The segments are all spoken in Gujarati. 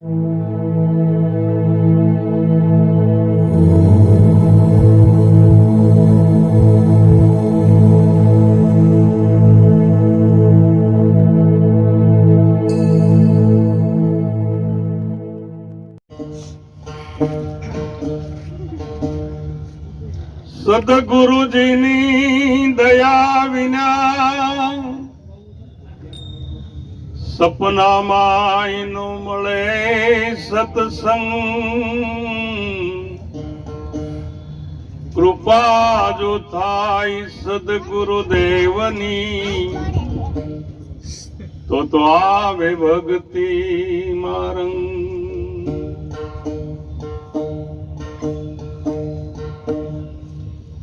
સદગુરુજીની દયા વિના સપનામાં નો મળે સત્સંગ. કૃપા જો થાય સદગુરુદેવની તો આવે ભક્તિ મારંગ.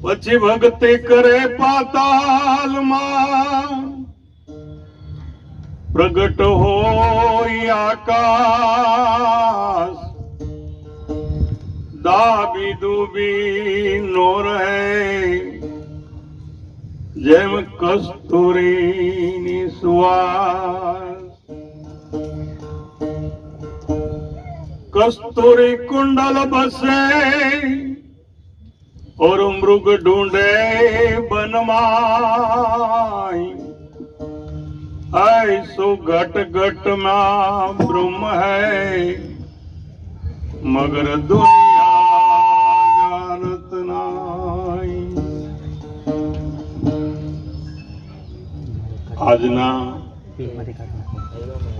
પછી ભક્તિ કરે પાતાલમાં પ્રગટ હોય આકાશ. દાબી દુબી નો રહે જેમ કસ્તુરીની સુવાસ. કસ્તુરી કુંડલ બસે और मृग ढूंढे बनमाई. ऐसो घट घट में ब्रह्म है मगर दुनिया जानत नाई. આજના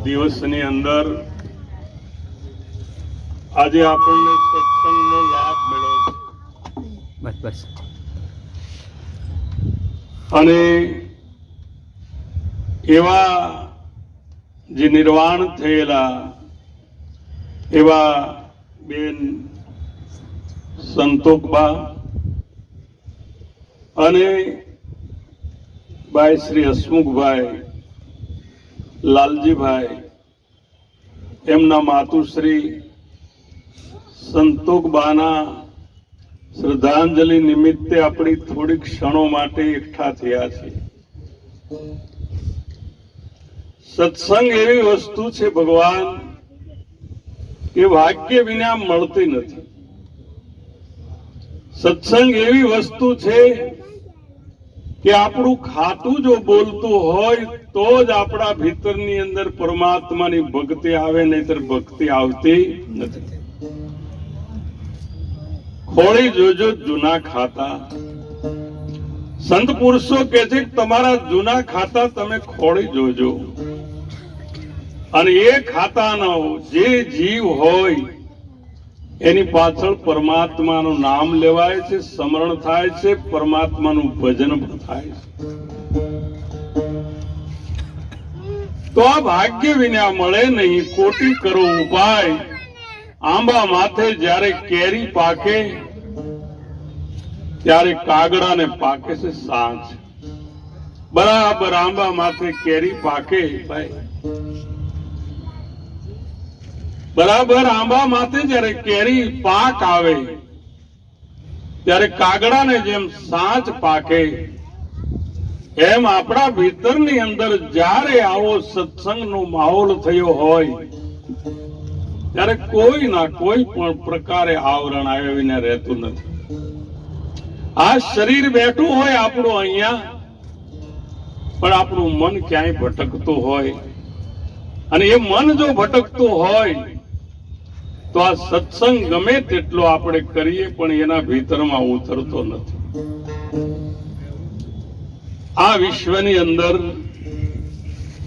દિવસની અંદર આજે આપણને સત્સંગનો લાભ મળ્યો છે. બસ અને એવા જે નિર્વાણ થયેલા એવા બેન સંતોકબા અને ભાઈ શ્રી હસમુખભાઈ લાલજીભાઈ એમના માતુશ્રી સંતોકબાના શ્રદ્ધાંજલિ નિમિત્તે આપણી થોડી ક્ષણો માટે એકઠા થયા છે. સત્સંગ એવી વસ્તુ છે ભગવાન કે ભાગ્ય વિના મળતી નથી. સત્સંગ એવી વસ્તુ છે કે આપણું ખાતું જો બોલતું હોય તો જ આપણા ભીતરની અંદર પરમાત્માની ભક્તિ આવે, નહીતર ભક્તિ આવતી નથી. ખોળી જોજો જૂના ખાતા. સંત પુરુષો કે છે તમારા જૂના ખાતા તમે ખોળી જોજો, અને એ ખાતાનો જે જીવ હોય એની પાછળ પરમાત્માનું નામ લેવાય છે, સ્મરણ થાય છે, પરમાત્માનું ભજન પણ થાય છે. તો આ ભાગ્ય વિના મળે નહીં. કોટી કરો ઉપાય, આંબા માથે જ્યારે કેરી પાકે ત્યારે કાગડાને પાકે છે સાંજ. બરાબર આંબા માથે કેરી પાકે ભાઈ, બરાબર આંબા માથે જયારે કેરી પાક આવે ત્યારે કાગડાને જેમ સાંજ પાકે, એમ આપણા ભીતરની અંદર જ્યારે આવો સત્સંગનો માહોલ થયો હોય ત્યારે કોઈ ના કોઈ પણ પ્રકારે આવરણ આવ્યા વિના રહેતું નથી. આ શરીર બેઠું હોય આપણું અહીંયા, પણ આપણું મન ક્યાંય ભટકતું હોય, અને એ મન જો ભટકતું હોય તો આ સત્સંગ ગમે તેટલો આપણે કરીએ પણ એના ભીતરમાં ઉતરતો નથી. આ વિશ્વની અંદર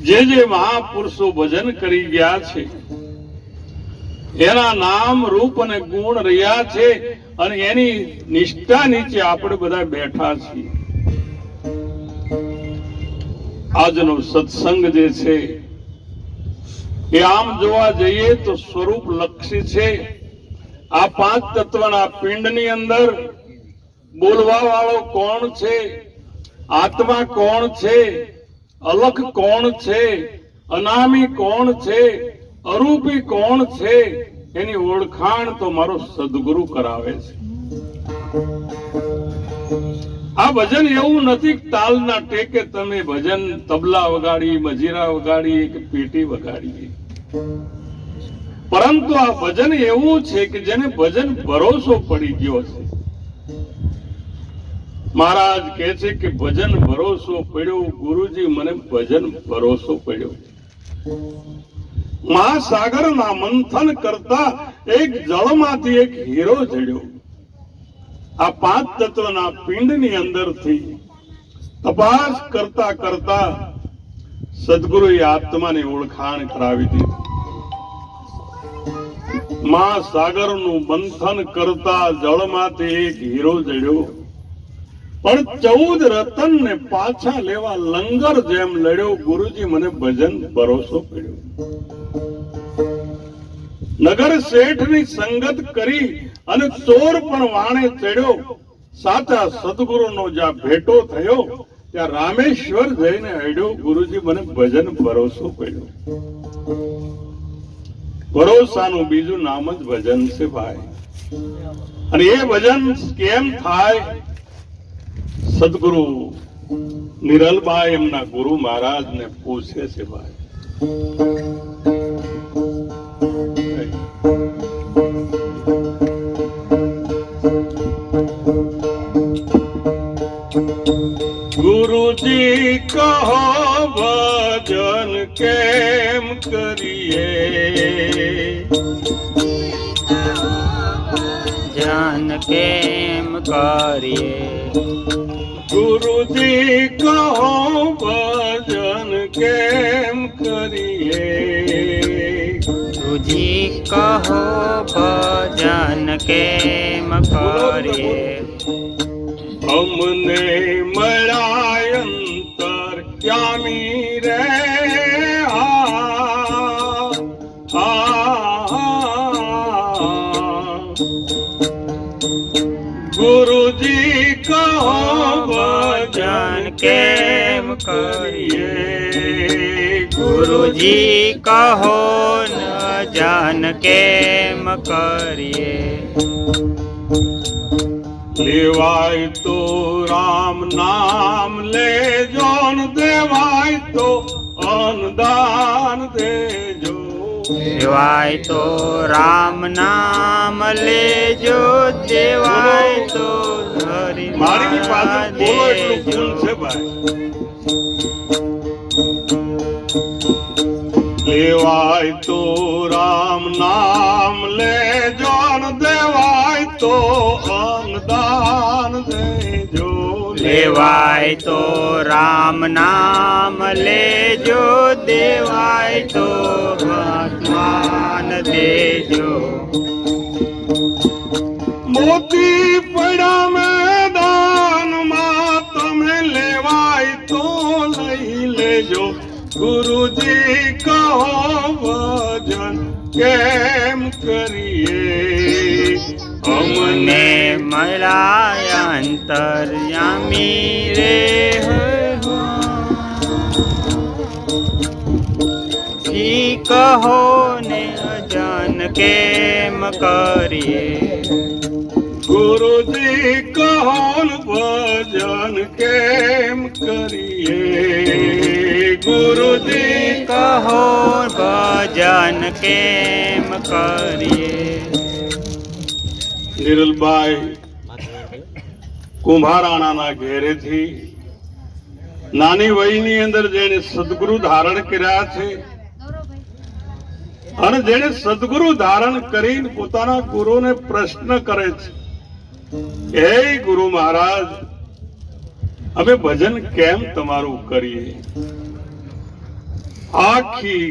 જે જે મહાપુરુષો ભજન કરી ગયા છે એના નામ રૂપ અને ગુણ રહ્યા છે, અને એની નિષ્ઠા નીચે આપણે બધા બેઠા છીએ. આજનો સત્સંગ જે છે એ આમ જોવા જઈએ તો સ્વરૂપ લક્ષી છે. આ પાંચ તત્વના પિંડની અંદર બોલવા વાળો કોણ છે, આત્મા કોણ છે, અલખ કોણ છે, અનામી કોણ છે, અરૂપી કોણ છે, એની ઓળખાણ તો મારો સદગુરુ કરાવે છે. આ ભજન એવું નથી તાલના ટેકે તમે ભજન તબલા વગાડી, મજીરા વગાડી કે પેટી વગાડીએ. પરંતુ આ ભજન એવું છે કે જેને ભજન ભરોસો પડી ગયો છે. મહારાજ કહે છે કે ભજન ભરોસો પડ્યો, ગુરુજી મને ભજન ભરોસો પડ્યો. મહાસાગરના મંથન કરતા એક જળમાંથી એક હીરો જડ્યો. આ પાંચ તત્વના પિંડની અંદરથી તપાસ કરતા કરતા સદગુરુએ આત્માની ઓળખાણ કરાવી દીધી. મહાસાગરનું મંથન કરતા જળમાંથી એક હીરો જડ્યો, પણ 14 રતન ને પાછા લેવા લંગર જેમ લડ્યો. ગુરુજી મને ભજન ભરોસો પડ્યો. નગર શેઠની સંગત કરી અને ચોર પણ વાણે ચડ્યો. સાચા સદગુરુનો જ્યાં ભેટો થયો ત્યાં રામેશ્વર જઈને અડ્યો. ગુરુજી મને ભજન ભરોસો પડ્યો. ભરોસાનું બીજું નામ જ ભજન છે ભાઈ. અને એ ભજન કેમ થાય? સદગુરુ નિરલભાઈ એમના ગુરુ મહારાજ ને પૂછે છે ભાઈ. ગુરુજી કહો ભજન કેમ કરીએ, ભજન કેમ કરીએ. ગુરુજી કહો ભજન કેમ કરીએ, ગુરુજી કહો ભજન કેમ કરીએ. અમને મળાય અંતર ક્યામી રે ગુરુજી કહો ભજન કેમ કરીએ. ગુરુજી કહો ભજન કેમ કરીએ. લેવાય તો રામ નામ લેજો, ને દેવાય તો અન્નદાન દેજો. દેવાય તો રામ નામ લેજો, દેવાય તો હરિ મારી પાસે બોલો એટલું દેજો. ભૂલ છે ભાઈ. લેવાય તો રામ નામ લેજો, ને દેવાય તો અન્નદાન દેજો. લેવાય તો રામ નામ લેજો, દેવાય તો ભગવાન દેજો. મોતી પડ્યા મેદાનમાં તમે લેવાય તો લઈ લેજો. ગુરુજી કહો ભજન કેમ કરીએ, અમને મળાય અંતર્યામી રે જી કહો ને અજન કેમ કરીએ. ગુરુજી કહો ભજન કેમ કરીએ, ગુરુજી કહો ભજન કેમ કરીએ. નિરલભાઈ કુંભારાણાના ઘેરેથી નાની વયની અંદર જેને સદગુરુ ધારણ કર્યા છે અને જેને સદગુરુ ધારણ કરીને પોતાના ગુરુને પ્રશ્ન કરે છે, હે ગુરુ મહારાજ, અમે ભજન કેમ તમારું કરીએ? આખી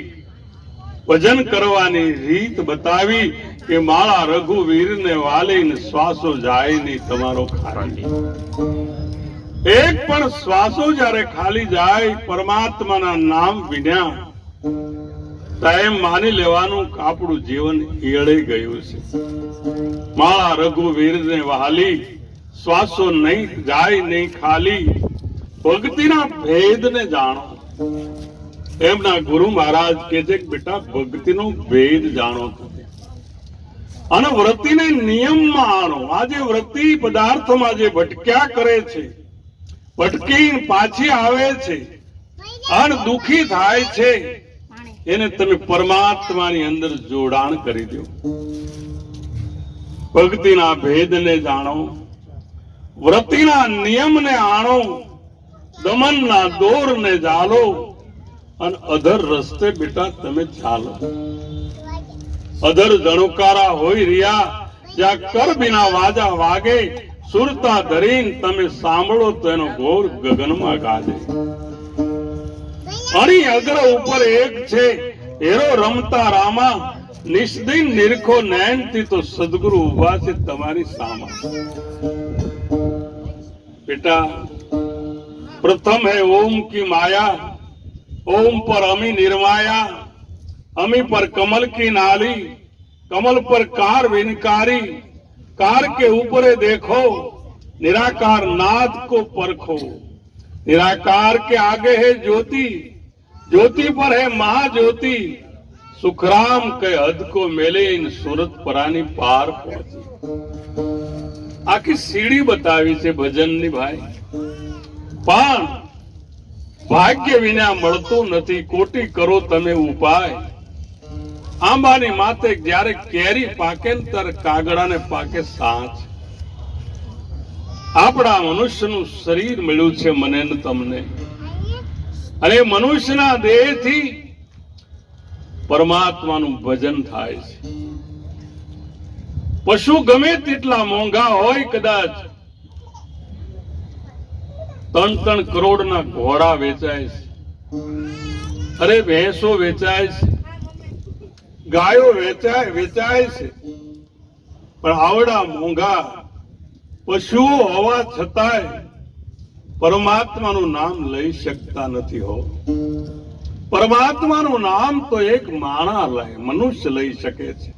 ભજન કરવાની રીત બતાવી કે માળા રઘુવીરને વાલીને શ્વાસો જાય નહીં તમારો ખાલી. એક પણ શ્વાસો જ્યારે ખાલી જાય પરમાત્માના નામ વિના તેમ માની લેવાનું કે આપણું જીવન ઈયળી ગયું છે. માળા રઘુવીરને વાલી શ્વાસો નહીં જાય નહીં ખાલી, ભક્તિના ભેદને જાણો. એમના ગુરુ મહારાજ કહે છે કે બેટા ભક્તિનો ભેદ જાણો અને વૃત્તિને નિયમમાં આણો. આજે વૃત્તિ પદાર્થમાં જે ભટક્યા કરે છે, ભટકી પાછી આવે છે અને દુખી થાય છે, એને તમે પરમાત્માની અંદર જોડાણ કરી દો. ભક્તિના ભેદને જાણો, વ્રતિના નિયમને આણો, દમનના દોરને જાલો, અને અધર રસ્તે બેટા તમે ચાલો. અધર જણુકારા હોય રહ્યા, જ્યાં કર બિના વાજા વાગે, સુરતા ધરીને તમે સાંભળો તો એનો ઘોર ગગનમાં ગાજે. અણી અગ્ર ઉપર એક છે હેરો રમતા રામા, નિષ્દિન નિરખો નયનથી તો સદગુરુ ઉભા છે તમારી સામા. બેટા प्रथम है ओम की माया, ओम पर अमी निर्माया, अमी पर कमल की नाली, कमल पर कार विनकारी, कार के ऊपर देखो निराकार नाद को परखो, निराकार के आगे है ज्योति, ज्योति पर है महाज्योति, सुखराम के हद को मेले इन सूरत परानी पार पहुंची. आखी सीढ़ी बतावी છે ભજનની ભાઈ, પણ ભાગ્ય વિના મળતું નથી. કોટી કરો તમે ઉપાય. આંબાની માથે જ્યારે કેરી પાકે ને ત્યારે કાગડાને પાકે સાંચ. આપણા મનુષ્યનું શરીર મળ્યું છે મને ને તમને, અને મનુષ્યના દેહથી પરમાત્માનું ભજન થાય છે. પશુ ગમે તેટલા મોંઘા હોય, કદાચ 3-3 કરોડના ઘોડા વેચાય છે, અરે ભેંસો વેચાય છે, ગાયો વેચાય છે, પણ આવડા મોંઘા પશુઓ હોવા છતાંય પરમાત્માનું નામ લઈ શકતા નથી. હો, પરમાત્માનું નામ તો એક માણા લે, મનુષ્ય લઈ શકે છે.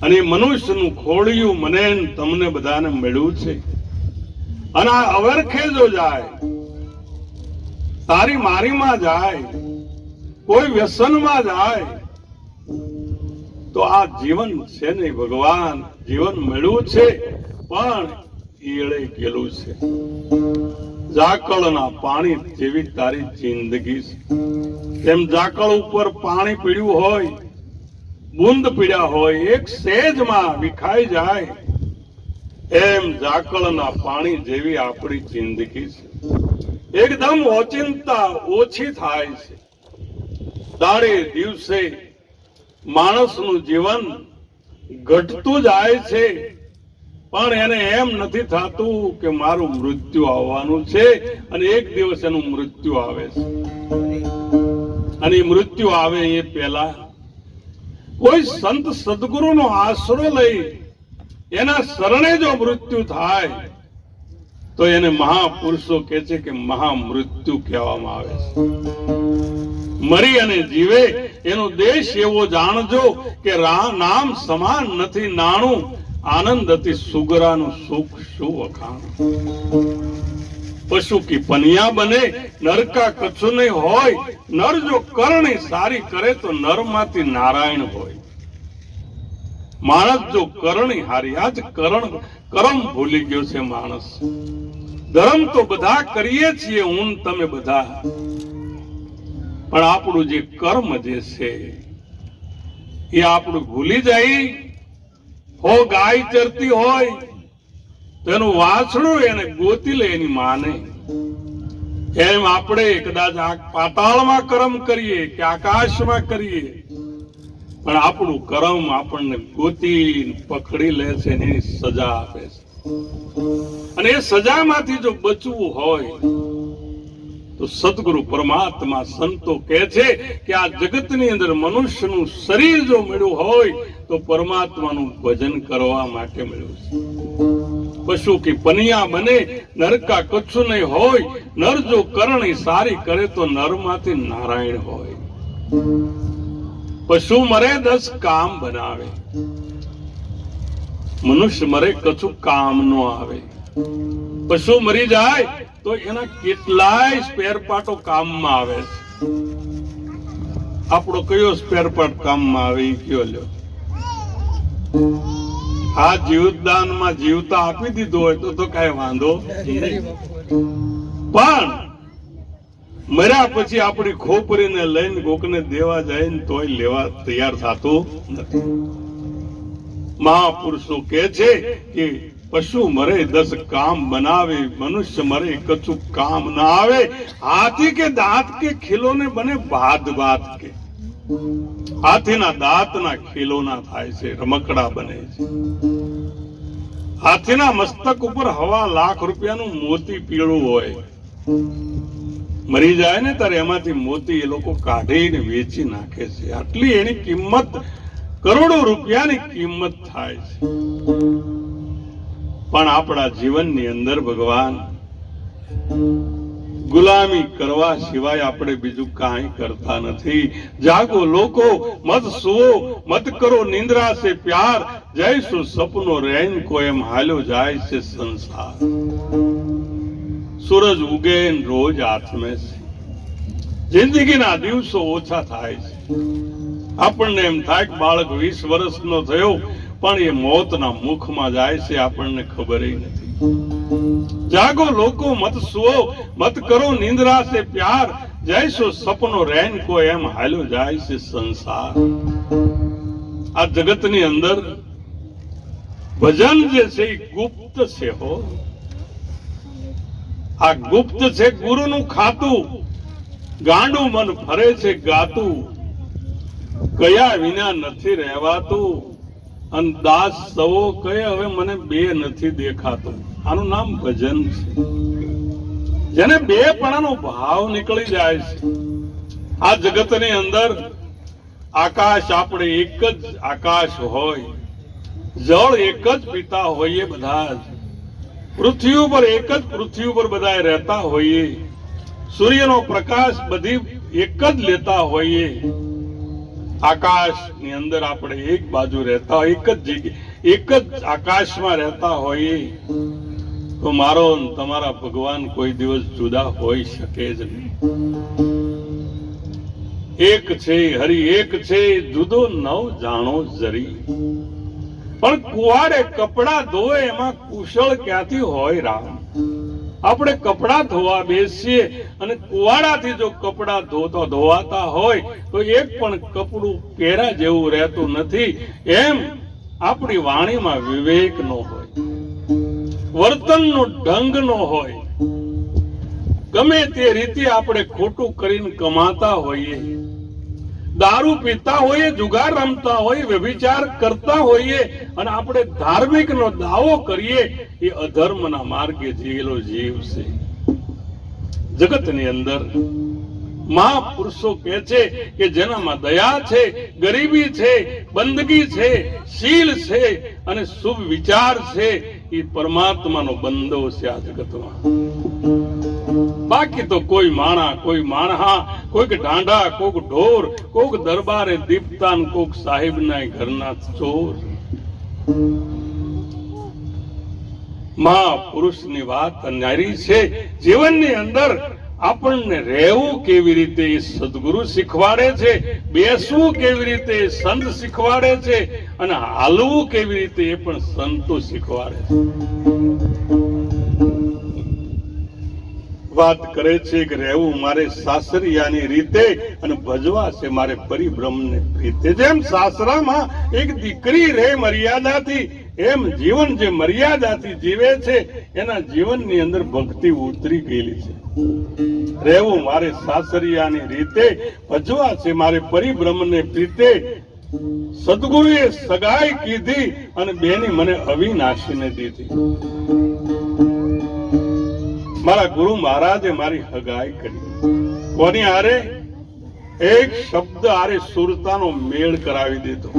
અને મનુષ્યનું ખોડિયું મને તમને બધાને મળ્યું છે. અને આ અવરખે જો જાય, તારી મારીમાં જાય, કોઈ વ્યસનમાં જાય, તો આ જીવન છે નહીં. ભગવાન જીવન મળ્યું છે પણ ઈળે ગયેલું છે. ઝાકળના પાણી જેવી તારી જિંદગી છે. તેમ ઝાકળ ઉપર પાણી પીડ્યું હોય, બુંદ પીડ્યા હોય, એક સેજમાં વિખાઈ જાય, એમ ઝાકળના પાણી જેવી આપણી જિંદગી છે. એકદમ ઓચિંતા ઓછી થાય છે. દાડે દિવસે માણસનું જીવન ઘટતું જાય છે, પણ એને એમ નથી થતું કે મારું મૃત્યુ આવવાનું છે, અને એક દિવસ એનું મૃત્યુ આવે છે. અને મૃત્યુ આવે એ પહેલા કોઈ સંત સદગુરુનો આશરો લઈ એના શરણે જો મૃત્યુ થાય તો એને મહાપુરુષો કહે છે કે મહામૃત્યુ કહેવામાં આવે છે. મરી અને જીવે એનો દેશ એવો જાણજો કે નામ સમાન નથી નાણું, આનંદ અતિ સુગરાનું સુખ શું વખાણ. પશુ કી પનિયા બને નર કા કછું નહીં હોય, નર જો કરણી સારી કરે તો નરમાંથી નારાયણ હોય. માણસ જો કરણી હારી, આજ કરમ ભૂલી ગયો છે માણસ. ધર્મ તો બધા કરીએ છીએ, હું તમે બધા, પણ આપણું જે કર્મ જે છે એ આપણું ભૂલી જાય. હો ગાય ચરતી હોય તો એનું વાછડું એને ગોતી લે એની માને. એમ આપણે કદાચ પાતાળમાં કર્મ કરીએ કે આકાશમાં કરીએ, પણ આપણું કર્મ આપણને ગોતી પકડી લે છે, એની સજા આપે છે. અને એ સજામાંથી જો બચવું હોય તો સદગુરુ પરમાત્મા સંતો કહે છે કે આ જગતની અંદર મનુષ્યનું શરીર જો મળ્યું હોય તો પરમાત્માનું ભજન કરવા માટે મળ્યું છે. પશુ કી પનિયા બને નર કા કચ્છું નહીં હોય, નર જો કરણી સારી કરે તો નરમાંથી નારાયણ હોય. પશુ મરે 10 કામ બનાવે, મનુષ્ય મરે કશું કામ નો આવે. પશુ મરી જાય તો એના કેટલાય સ્પેર પાર્ટો કામમાં આવે છે. આપણો કયો સ્પેર પાર્ટ કામમાં આવે એ કયો લ્યો? આ જીવદાનમાં જીવતા આપી દીધું હોય તો કઈ વાંધો, પણ મર્યા પછી આપણી ખોપરીને લઈને કોકને દેવા જાય ને તોય લેવા તૈયાર થતું નથી. મહાપુરુષો કહે છે કે પશુ મરે 10 કામ બનાવે, મનુષ્ય મરે કછું કામ ના આવે. હાથી કે દાંત કે ખીલોને બને ભાત ભાત કે. હાથીના દાંતના ખીલોના થાય છે, રમકડા બને છે. હાથીના મસ્તક ઉપર 1.25 લાખ રૂપિયાનું મોતી પીળું હોય. મરી જાય ને ત્યારે એમાંથી મોતી એ લોકો કાઢીને વેચી નાખે છે. આટલી એની કિંમત, કરોડો રૂપિયાની કિંમત થાય છે. પણ આપણા જીવનની અંદર ભગવાન ગુલામી કરવા સિવાય આપણે બીજું કાંઈ કરતા નથી. જાગો લોકો, મત સુવો, મત કરો નિંદ્રા સે પ્યાર, જૈસો સપનો રૈન કો એમ હાલ્યો જાય છે સંસાર. સૂરજ ઉગે ને રોજ આથમે છે. જિંદગીના દિવસો ઓછા થાય છે. આપણને એમ થાય કે બાળક 20 વર્ષનો થયો પણ એ મોતના મુખમાં જાય છે, આપણને ખબર નથી. જાગો લોકો, મત સુવો, મત કરો નિંદ્રા સે પ્યાર, જૈસો સપનો રૈન કો એમ હાલ્યો જાય છે સંસાર. આ જગતની અંદર ભજન જે છે એ ગુપ્ત છે હો. આ ગુપ્ત છે, ગુરુનું ખાતું. ગાંડું મન ફરે છે ગાતું, કયા વિના નથી રહેવાતું. અને દાસ સવો કહે હવે મને બે નથી દેખાતું. આનું નામ ભજન છે. જેને બેપણાનો ભાવ નીકળી જાય છે. આ જગતની અંદર આકાશ આપણે એક જ આકાશ હોય, જળ એક જ પીતા હોઈએ બધા જ, પૃથ્વી ઉપર એક જ પૃથ્વી ઉપર બધા રહેતા હોઈએ, સૂર્યનો પ્રકાશ બધી એક જ લેતા હોઈએ. આકાશની અંદર આપણે એક બાજુ રહેતા, એક જ જગ્યા, એક જ આકાશમાં રહેતા હોઈએ, તો મારો તમારા ભગવાન કોઈ દિવસ જુદા હોઈ શકે જ નહીં. એક છે હરિ એક છે, જુદો નવ જાણો જરી. પણ કુવારે કપડા ધોવે એમાં કુશળ ક્યાંથી હોય રામ? આપણે કપડા ધોવા બેસીએ અને કુવાડાથી જો કપડા ધોવાતા હોય તો એક પણ કપડું પહેરા જેવું રહેતું નથી. એમ આપણી વાણીમાં વિવેક નો હોય, વર્તનનો ઢંગ નો હોય. ગમે તે રીતે આપણે ખોટું કરીને કમાતા હોઈએ, દારૂ પીતા હોઈએ, જુગાર રમતા હોઈએ, વ્યભિચાર કરતા હોઈએ અને આપણે ધાર્મિક નો દાવો કરીએ, એ અધર્મના માર્ગે જીવેલો જીવ છે. જગતની અંદર મહાપુરુષો કહે છે કે જેનામાં દયા છે, ગરીબી છે, બંદગી છે, શીલ છે અને શુભ વિચાર છે, એ પરમાત્માનો બંધો છે આ જગતમાં. બાકી તો કોઈ માણા, કોઈ માણહા, કોઈક ઢાંઢા, કોઈક ઢોર, કોઈક દરબારે દીપતાન, કોઈક સાહેબના ઘરના ચોર. મહાપુરુષની વાત ન્યારી છે. જીવનની અંદર આપણને રહેવું કેવી રીતે એ સદગુરુ શીખવાડે છે, બેસવું કેવી રીતે એ સંત શીખવાડે છે અને હાલવું કેવી રીતે એ પણ સંતો શીખવાડે છે. વાત કરે છે કે રહેવું મારે સાસરિયાની રીતે અને ભજવા છે મારે પરિબ્રહ્મને પ્રીતે. જેમ સાસરામાં એક દીકરી રહે મર્યાદાથી, એમ જીવન જે મર્યાદાથી જીવે છે એના જીવનની અંદર ભક્તિ ઉતરી ગયેલી છે. રહેવું મારે સાસરિયાની રીતે, ભજવા છે મારે પરિબ્રહ્મને પ્રીતે. સદગુરુએ સગાઈ કીધી અને બેની મને અવિનાશીને દીધી. મારા ગુરુ મહારાજે મારી હગાઈ કરી. કોની હારે? એક શબ્દ હારે સુરતાનો મેળ કરાવી દીધો.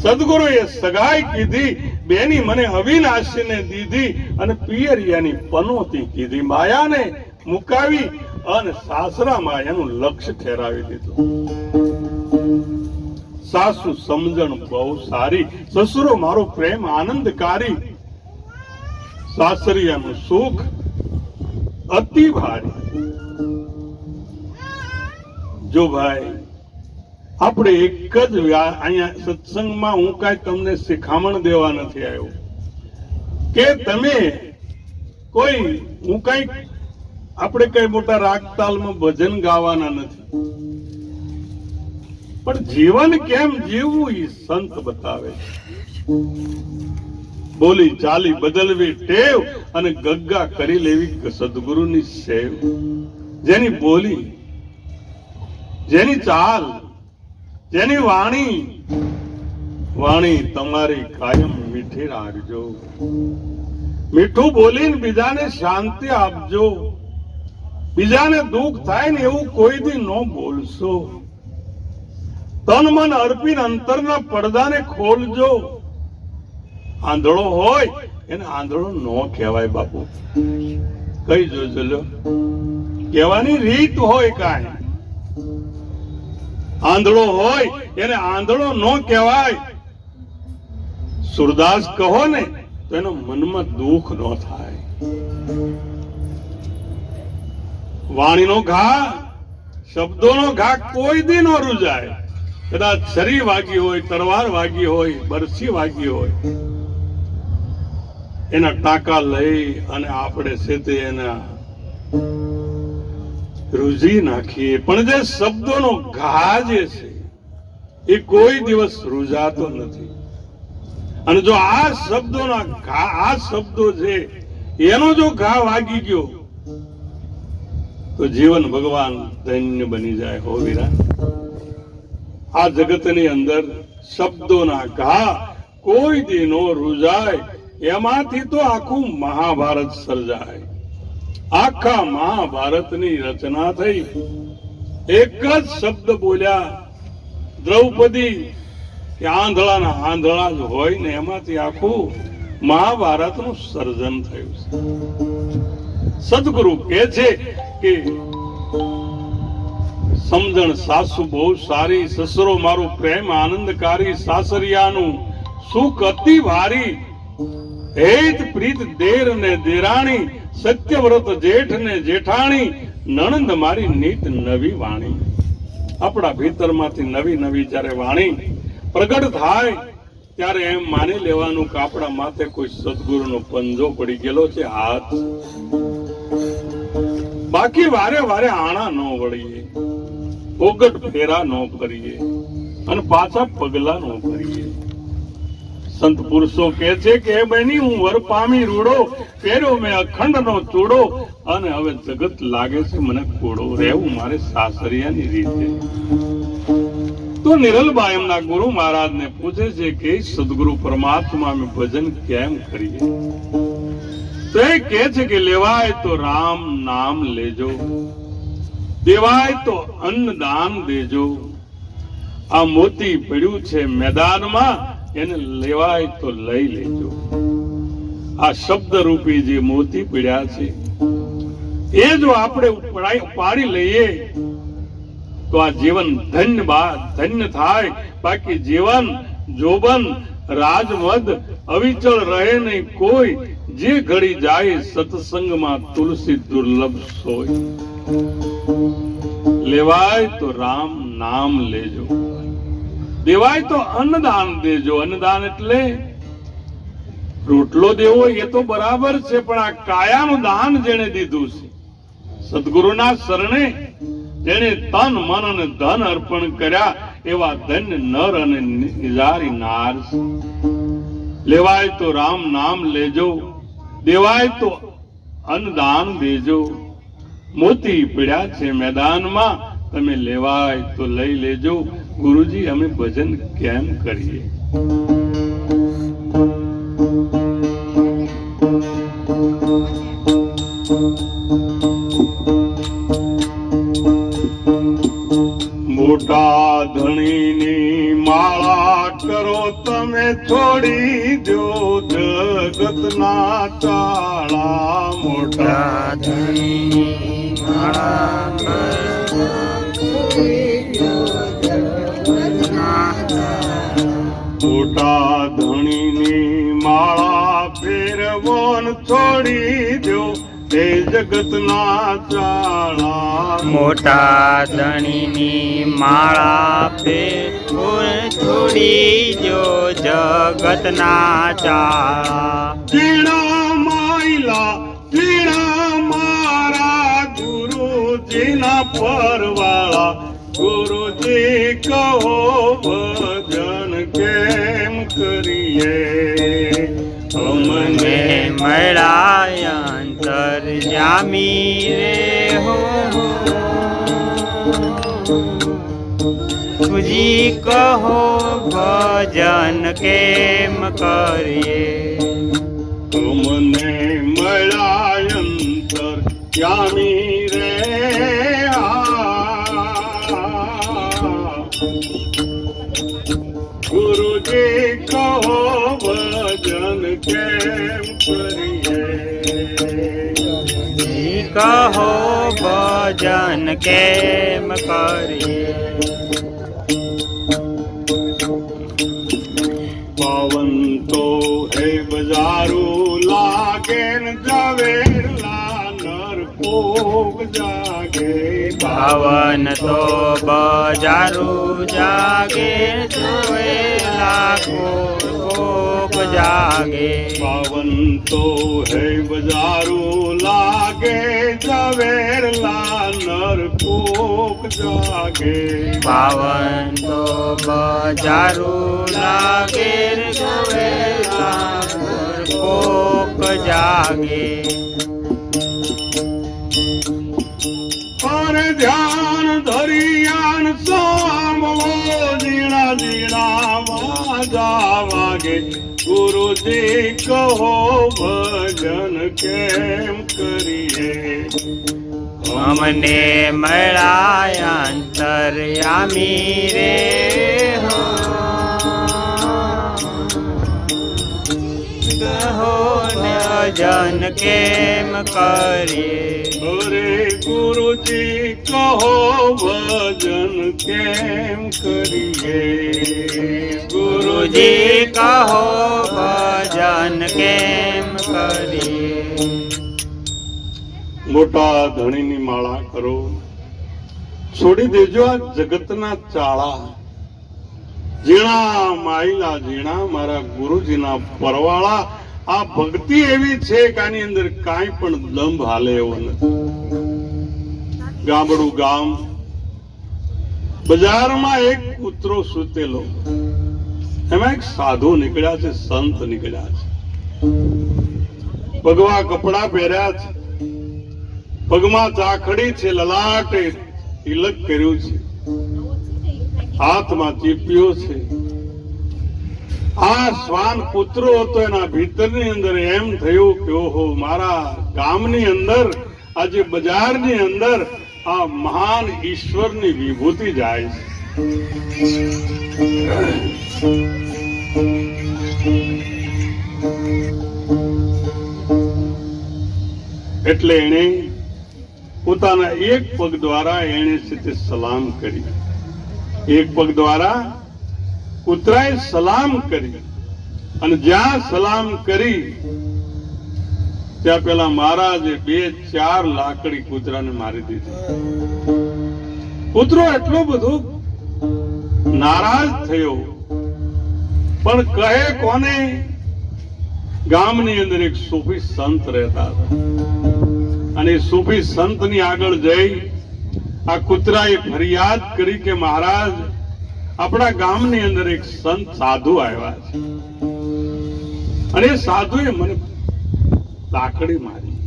સદગુરુએ સગાઈ કીધી, બેની મને અવિનાશીને દીધી અને પિયરિયાની પનોતી કીધી. માયાને મુકાવી અને સાસરામાં એનું લક્ષ્ય ઠેરાવી દીધું. સાસુ સમજણ બહુ સારી, સસુરો મારો પ્રેમ આનંદકારી. સાસરિયાનું સુખ અતિ ભારી. જો ભાઈ આપણે એક જ અહીંયા સત્સંગમાં હું કાંઈ તમને શિખામણ દેવા નથી આવ્યો કે તમે કોઈ હું કઈ આપણે કઈ મોટા રાગ તાલમાં ભજન ગાવાના નથી, પણ જીવન કેમ જીવવું એ સંત બતાવે છે. બોલી ચાલી બદલવી ટેવ અને ગગ્ગા કરી લેવી સદગુરુની સેવ. જેની બોલી, જેની ચાલ, જેની વાણી, વાણી તમારી કાયમ મીઠી રાખજો. મીઠું બોલીને બીજાને શાંતિ આપજો. બીજાને દુઃખ થાય ને એવું કોઈ દી ન બોલશો. તન મન અર્પીને અંતરના પડદાને ખોલજો. આંધળો હોય એને આંધળો ન કહેવાય બાપુ, કઈ જોજો લો. કહેવાની રીત હોય કાંઈ. આંધળો હોય એને આંધળો ન કહેવાય. સુરદાસ કહો ને તો એનો મનમાં દુઃખ ન થાય. વાણીનો ઘા, શબ્દોનો ઘા કોઈ દી ન રૂજાય. કદાચ છરી વાગી હોય, તરવાર વાગી હોય, બરછી વાગી હોય, એના ટાંકા લઈ અને આપણે છે એના રૂજી નાખીએ, પણ જે શબ્દોનો ઘા જે છે એ કોઈ દિવસ રૂજાતો નથી. અને જો આ શબ્દોના ઘા, આ શબ્દો છે એનો જો ઘા વાગી ગયો તો જીવન ભગવાન ધન્ય બની જાય. હો વીરા, આ જગતની અંદર શબ્દોના ઘા કોઈ દી નો રૂજાય. એમાંથી તો આખું મહાભારત સર્જાય. આખા મહાભારતની રચના થઈ. એક જ શબ્દ બોલ્યા દ્રૌપદી કે આંધળાના આંધળા જ હોય ને, એમાંથી આખું મહાભારતનું સર્જન થયું છે. સદગુરુ કહે છે કે સમજણ સાસુ બહુ સારી, સસરો મારો પ્રેમ આનંદકારી, સાસરિયાનું સુખ અતિ ભારી, હેત પ્રીત દેર ને દેરાણી, સત્યવ્રત જેઠ ને જેઠાણી, નણંદ મારી નીત નવી વાણી. આપણા ભીતરમાંથી નવી નવી જ્યારે વાણી પ્રગટ થાય ત્યારે એમ માની લેવાનું કે આપણા માથે કોઈ સદગુરુનો પંજો પડી ગયેલો છે, હાથ. બાકી વારે વારે આણા ન વળીએ, ઓગટ ફેરા ન કરીએ અને પાછા પગલા ન કરીએ. સંત પુરુષો કહે છે કે હે બહેની, હું વર પામી રૂડો, પહેર્યો મેં અખંડ નો ચૂડો, અને હવે જગત લાગે છે મને કોડો, રહેવું મારે સાસરિયાની રીતે. તો નિરલબા એમના ગુરુ મહારાજને પૂછે છે કે સદગુરુ પરમાત્મા અમે ભજન કેમ કરીએ? તો એ કહે છે કે લેવાય તો રામ નામ લેજો, દેવાય તો અન્નદાન દેજો. આ મોતી પડ્યું છે મેદાનમાં, એને લેવાય તો લઈ લેજો. આ શબ્દ રૂપી જે મોતી પડ્યા છે એ જો આપણે પાડી લઈએ તો આ જીવન ધન્ય થાય. બાકી જીવન જોબન રાજમદ અવિચળ રહે નહીં કોઈ, જે ઘડી જાય સત્સંગમાં તુલસી દુર્લભ સોય. લેવાય તો રામ નામ લેજો, દેવાય તો અન્નદાન દેજો. અન્નદાન એટલે રોટલો દેવો એ તો બરાબર છે, પણ આ કાયાનું દાન જેને દીધું છે, સદગુરુના શરણે જેને તન મન અને ધન અર્પણ કર્યા, એવા ધન્ય નર અને નિજારી નાર છે. લેવાય તો રામ નામ લેજો, દેવાય તો અન્નદાન દેજો. મોતી પડ્યા છે મેદાનમાં, તમે લેવાય તો લઈ લેજો. ગુરુજી, અમે ભજન કેમ કરીએ? મોટા ધણીની માળા કરો તમે, છોડી દો જગતના ચાળા. મોટા ધણીની માળા મોટા ધણીની માળા ફેરવોન છોડી દો એ જગતના ચાળા. મોટા ધણીની માળા છોડી જો જગતના ચાળા. ચીણા માયલા ચીણા મારા ગુરુજીના પરવાળા ગુરુજી કહો ભજન કેમ કરીએ મને મળ્યા અંતર જામી રે હો ગુરુજી કહો ભજન કેમ કરીએ મને મળ્યા અંતર જામી રે ગુરુજી કહો ભજન કેમ કરીએ ગુરુજી કહો ભજન કેમ કરીએ પવન તો હે બજારું લાગે ને ઝવેરલા નર કોક જાગે પવન તો બજારું જાગે જોયેલા કોક જાગે પવન તો હે બજારું લાગે ઝવેરલા નર કોક જાગે પવન તો બજારું લાગે જોયેલા કોક જાગે પર ધ્યાન ધરિયાન સાંભળો ઝીણા ઝીણા વાજા વાગે ગુરુજી કહો ભજન કેમ કરીએ અમને મળ્યા અંતર્યામી રે હો કહો ભજન કેમ કરીએ અરે ગુરુજી કહો ભજન કેમ કરીએ ગુરુજી કહો ભજન કેમ કરીએ મોટા ધણીની માળા કરો છોડી દેજો આ જગતના ચાળા ઝીણા માયલા ઝીણા મારા ગુરુજીના પરવાળા આ ભક્તિ એવી છે કે આની અંદર કાંઈ પણ દંભ હાલે એવો નથી ગામડું ગામ બજારમાં એક કૂતરો સૂતેલો એમાં એક સાધુ નીકળ્યા છે સંત નીકળ્યા છે ભગવા કપડા પહેર્યા છે પગમાં ચાખડી છે લલાટે તિલક કર્યું છે હાથમાં ચીપિયો છે આ શ્વાન પુત્રો હતો એના ભીતરની અંદર એમ થયું કે ઓહો મારા ગામની અંદર આજે બજારની અંદર આ મહાન ઈશ્વરની વિભૂતિ જાય છે એટલે એને પોતાના એક પગ દ્વારા એને સીધે સલામ કરી એક પગ દ્વારા કૂતરાએ સલામ કરી અને જ્યાં સલામ કરી ત્યાં પેલા મહારાજે 2-4 લાકડી કૂતરાને મારી દીધી કૂતરો એટલો બધો નારાજ થયો પણ કહે કોને ગામની અંદર એક સૂફી સંત રહેતા હતા અને સૂફી સંતની આગળ જઈ આ કૂતરાએ ફરિયાદ કરી કે મહારાજ આપણા ગામની અંદર એક સંત સાધુ આવ્યા છે અને એ સાધુએ મને લાકડી મારી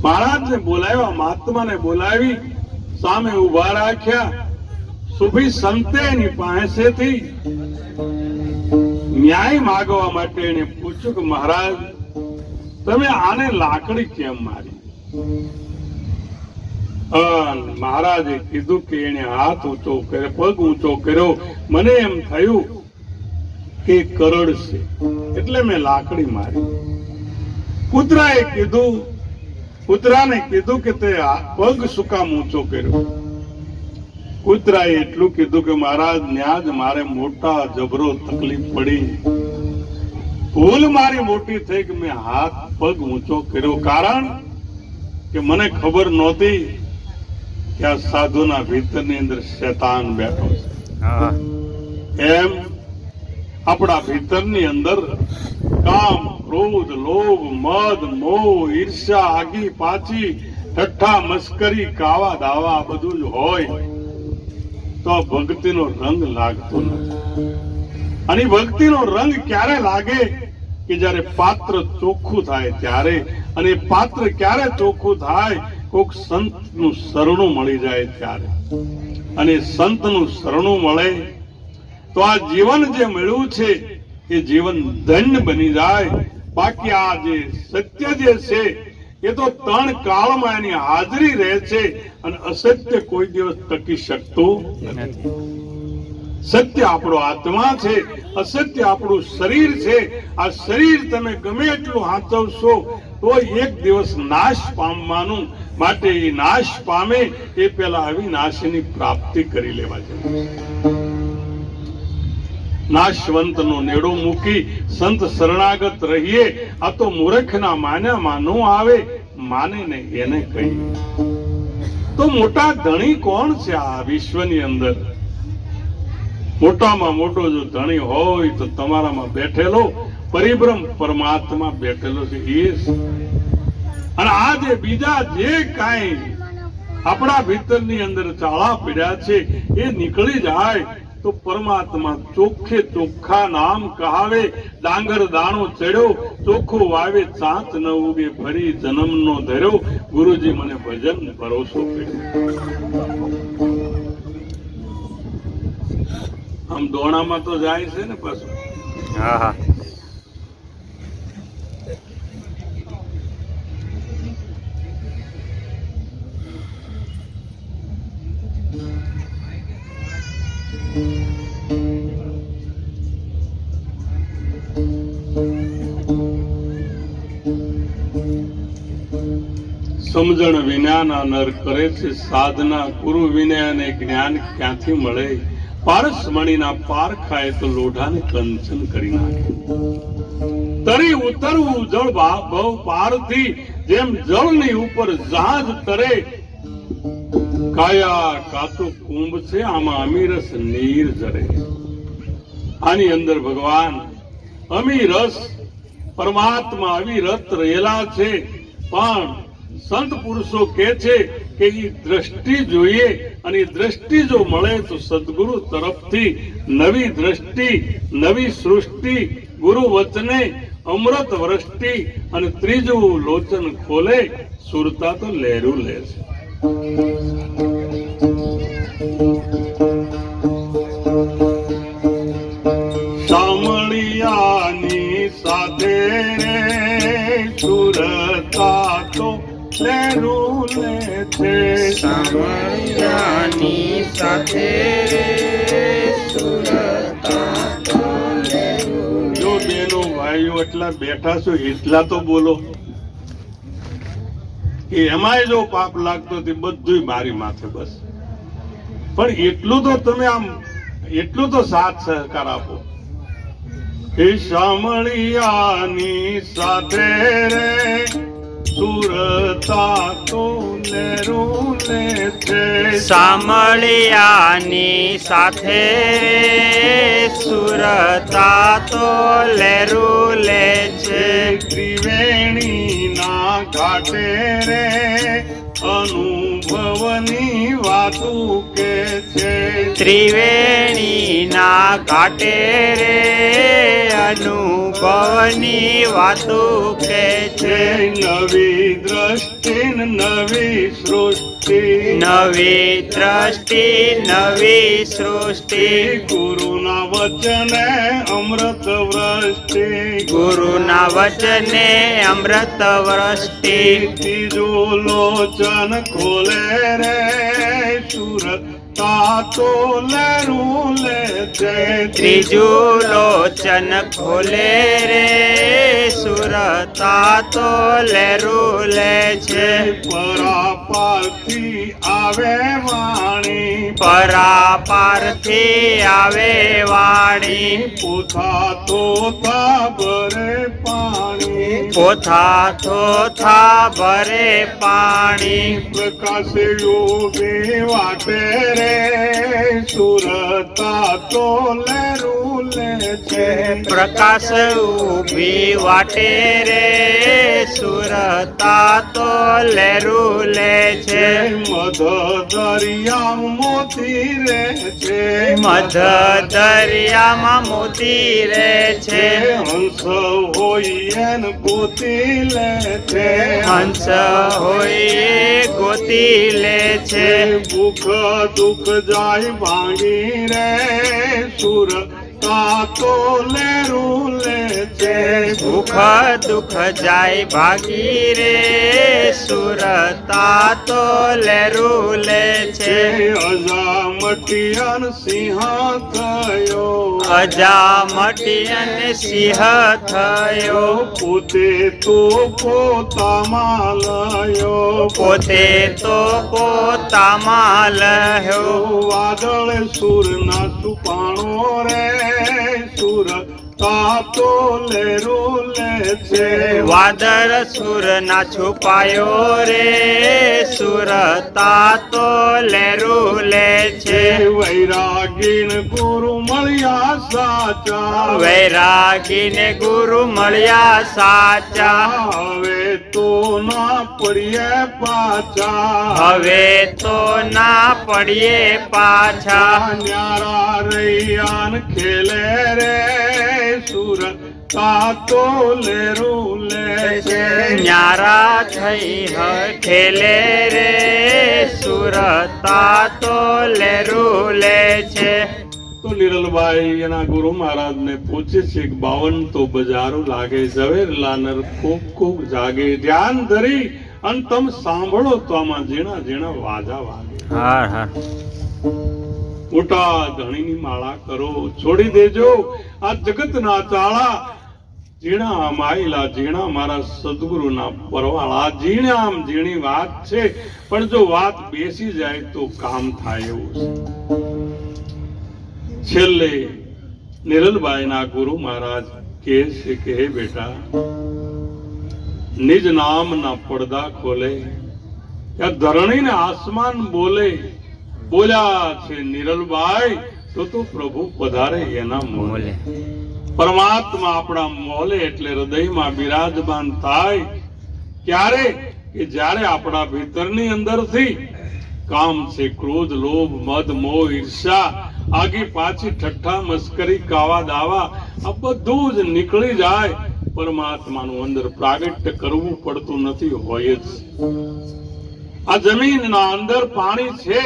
મહારાજને બોલાવ્યા મહાત્માને બોલાવી સામે ઉભા રાખ્યા સૂફી સંતે એની પાસેથી ન્યાય માંગવા માટે એને પૂછ્યું કે મહારાજ તમે આને લાકડી કેમ મારી મહારાજે કીધું કે એને હાથ ઊંચો કર્યો પગ ઊંચો કર્યો મને એમ થયું કે કરડ છે એટલે મેં લાકડી મારી કૂતરાને કીધું કે તે પગ શું કામ ઊંચો કર્યો કૂતરાએ એટલું કીધું કે મહારાજ ન્યાજ મારે મોટા જબરો તકલીફ પડી ભૂલ મારી મોટી થઈ કે મેં હાથ પગ ઊંચો કર્યો કારણ કે મને ખબર નહોતી કે આ સાધુના ભીતરની અંદર શૈતાન બેઠો છે એમ આપણા ભીતરની અંદર કામ ક્રોધ લોભ મદ મોહ ઈર્ષ્યા આગી પાછી ઠઠ્ઠા મસ્કરી કાવા દાવા આ બધું જ હોય તો આ ભક્તિનો રંગ લાગતો નથી. અને ભક્તિનો રંગ ક્યારે લાગે કે જ્યારે પાત્ર ચોખ્ખું થાય ત્યારે. અને પાત્ર ક્યારે ચોખ્ખું થાય? કોક સંતનું શરણું મળી જાય ત્યારે. અને સંતનું શરણું મળે તો આ જીવન જે મળ્યું છે એ જીવન ધન્ય બની જાય. બાકી આ જે સત્ય જે છે એ તો ત્રણ કાળમાં એની હાજરી રહે છે અને અસત્ય કોઈ દિવસ ટકી શકતું નથી. સત્ય આપણો આત્મા છે, અસત્ય આપણું શરીર છે. આ શરીર તમે ગમે એટલું હાચવશો તો એક દિવસ નાશ પામવાનું. માટે એ નાશ પામે એ પેલા અવિનાશની પ્રાપ્તિ કરી લેવા જોઈએ. નાશવંતનો નેડો મૂકી સંત શરણાગત રહીએ. આ તો મૂર્ખના માન્યામાં નો આવે, માને ને એને કહીએ. તો મોટા ધણી કોણ છે આ વિશ્વની અંદર? મોટામાં મોટો જો ધણી હોય તો તમારામાં બેઠેલો પરિબ્રહ્મ પરમાત્મા બેઠેલો છે એ છે. અને આ જે બીજા જે કાંઈ આપણા ભીતરની અંદર ચાળા પીડ્યા છે એ નીકળી જાય તો પરમાત્મા ચોખ્ખે ચોખ્ખા નામ કહાવે. ડાંગર દાણો ચડ્યો ચોખ્ખું વાવે, ચાંચ ન ઉગે ફરી જન્મ નો ધર્યો. ગુરુજી મને ભજન ભરોસો કર્યો. આમ દોણામાં તો જાય છે ને પાછું. હા હા. સમજણ વિનાના નર કરે છે સાધના. ગુરુ વિનય અને જ્ઞાન ક્યાંથી મળે? પારસમણીના પાર ખાય તો લોઢાને કંચન કરી નાખે. તરી ઉતરવું જળ બહુ પારથી, જેમ જળની ઉપર જહાજ તરે. કાયા કાતો કુંભ છે, આમાં અમીરસ નીર જરે. આની અંદર ભગવાન અમીરસ પરમાત્મા અવિરત રહેલા છે. પણ સંત પુરુષો કહે છે કે એ દ્રષ્ટિ જોઈએ, અને એ દ્રષ્ટિ જો મળે તો સદગુરુ તરફથી નવી દ્રષ્ટિ, નવી સૃષ્ટિ, ગુરુ વચને અમૃત વૃષ્ટિ. અને ત્રીજું લોચન ખોલે સુરતા તો લહેરું લે છે. શામળિયાની સાથે સુરતા તો લહેરું લે છે. સામળિયાની સાથે સુરતા તો લહેરું. જો બેનો ભાઈઓ એટલા બેઠા છો એટલા તો બોલો કે એમાંય જો પાપ લાગતો બધું મારી માથે. બસ પણ એટલું તો તમે આમ એટલું તો સાથ સહકાર આપો. એ શામળિયાની સાથે રે સુરતા તો લહેરું લે છે. સામળિયાની સાથે સુરતા તો લહેરું લે છે. ત્રિવેણીના ઘાટે રે અનુભવની વાતું કે છે. ત્રિવેણીના ઘાટે રે અનુભવની વાતો કે છે. નવી દ્રષ્ટિ નવી સૃષ્ટિ, નવી દ્રષ્ટિ નવી સૃષ્ટિ. ગુરુના વચને અમૃત વૃષ્ટિ, ગુરુના વચને અમૃત વૃષ્ટિ. ત્રીજું લોચન ખોલે રે સુરત તો લહેરું લે છે. ત્રીજું લોચન ખોલે રે સુરતા તો લહેરું લે છે. પરાપારથી આવે વાણી, પરાપારથી આવે વાણી. પોથા તોતા ભરે પાણી, પોથા થોથા ભરે પાણી. પ્રકાશે યોગે વાટે રે સુરતા તો લહેરું લે છે. પ્રકાશ ઉભી વાટે રે સુરતા તો લેરું લે છે મધ દરિયા મોતી રે છે મધ દરિયામાં મોતી રે છે હંસ હોય એન ગોતી લે છે હંસ હોય એ ગોતી લે છે ભૂખ દુઃખ જાય ભાંગી રે સુર તો લેરું લે છે ભૂખ દુઃખ જાય ભાગી રે સુરતા તો લેરું લે છે અજામટિયન સિંહ થયો અજામટી અને સિંહ થયો પોતે તો પોતામાં લયો પોતે તો પોતામાં લહ્યો વાદળ સુરના છુપાણો રે સુર તો લેરું લે છે વાદળ સુર ના છુપાયો રે સુરતા તો લેરું લે છે વૈરાગીન ગુરુ મળ્યા સાચા વૈરાગીને ગુરુ મળ્યા સાચા હવે તો ના પડીએ પાછા હવે તો ના પડીએ પાછા ન્યારા રૈયાન ખેલે રે સુર તો લેરું લે છે ન્યારા થઈ ખેલે રે સુરતા તો લેરું લે છે તો નિરલભાઈ એના ગુરુ મહારાજ ને પૂછે છે કે 52 તો બજારો લાગે ઝવેરલા નર ખૂબ ખૂબ જાગે ધ્યાન ધરી અને તમે સાંભળો તો આમાં ઝીણા ઝીણા વાજા વાગે હા હા મોટા ધણીની માળા કરો છોડી દેજો આ જગતના ચાળા ઝીણા માયલા ઝીણા મારા સદગુરુના પરવાળા ઝીણામ ઝીણી વાત છે પણ જો વાત બેસી જાય તો કામ થાય એવું છે છેલ્લે નિરલબાઈના ગુરુ મહારાજ કહે છે કે હે બેટા નિજ નામના પડદા ખોલે ત્યાં ધરણીને આસમાન બોલ્યા છે નિરલબાઈ તો તું પ્રભુ પધારે એના મોલે પરમાત્મા આપણા મોલે એટલે હૃદયમાં બિરાજમાન થાય ક્યારે કે જ્યારે આપણા ભીતરની અંદરથી કામ છે ક્રોધ લોભ મદ મોહ ઈર્ષા આગી પાછી ઠઠ્ઠા મસ્કરી કાવા દાવા આ બધું જ નીકળી જાય પરમાત્માનું અંદર પ્રાગટ્ય કરવું પડતું નથી હોય જ આ જમીનના અંદર પાણી છે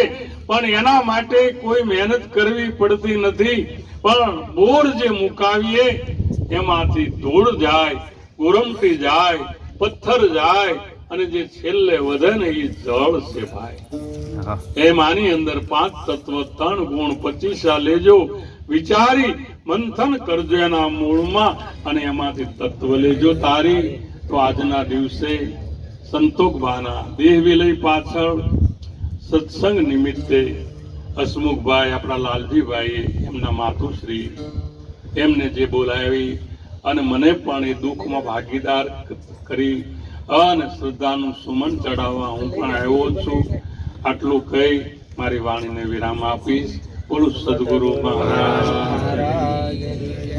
પણ એના માટે કોઈ મહેનત કરવી પડતી નથી પણ બોર જે મુકાવીએ એમાંથી ધૂળ જાય ગુરમટી જાય પથ્થર જાય અને જે છેલ્લે વધે ને એ જળ છે ભાઈ એમાંની અંદર 5 તત્વ 3 ગુણ 25 લેજો વિચારી મંથન કરજો એના મૂળમાં અને એમાંથી તત્વ લેજો તારી તો આજના દિવસે સંતોકબાના દેહ વિલય પાછળ સત્સંગ નિમિત્તે હસમુખભાઈ આપણા લાલજીભાઈ એમના માતુશ્રી એમને જે બોલાવી અને મને પણ એ દુઃખમાં ભાગીદાર કરી અને શ્રદ્ધાનું સુમન ચડાવવા હું પણ આવ્યો છું આટલું કહી મારી વાણીને વિરામ આપીશ બોલું સદગુરુ મહારાજ